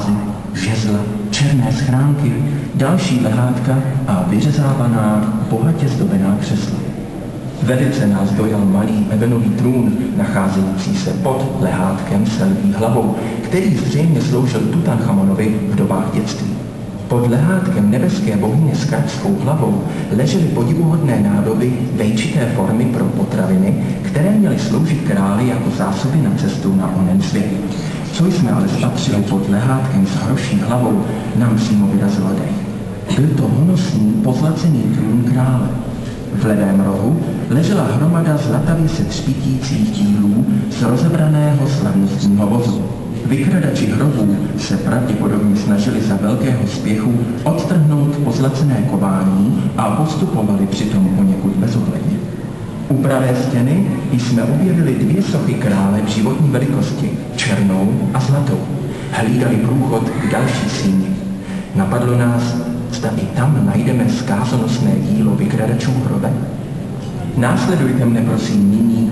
vázy, žezla, černé schránky, další lehátka a vyřezávaná, bohatě zdobená křesla. Velice nás dojal malý ebenový trůn, nacházející se pod lehátkem s lví hlavou, který zřejmě sloužil Tutanchamonovi v dobách dětství. Pod lehátkem nebeské bohyně s krabskou hlavou ležely podivuhodné nádoby vejčité formy pro potraviny, které měly sloužit králi jako zásoby na cestu na onen svět. Co jsme ale spatřili pod lehátkem s hroší hlavou, nám přímo vyrazilo dech. Byl to honosný, pozlacený trůn krále. V levém rohu ležela hromada zlatavě se třpitících dílů z rozebraného slavnostního vozu. Vykradači hrobů se pravděpodobně snažili za velkého spěchu odtrhnout pozlacené kování a postupovali přitom poněkud bezohledně. U pravé stěny jsme objevili 2 sochy krále v životní velikosti, černou a zlatou. Hlídali průchod k další síni. Napadlo nás, zda i tam najdeme zkázonosné dílo vykradačů hrobek. Následujte mne prosím nyní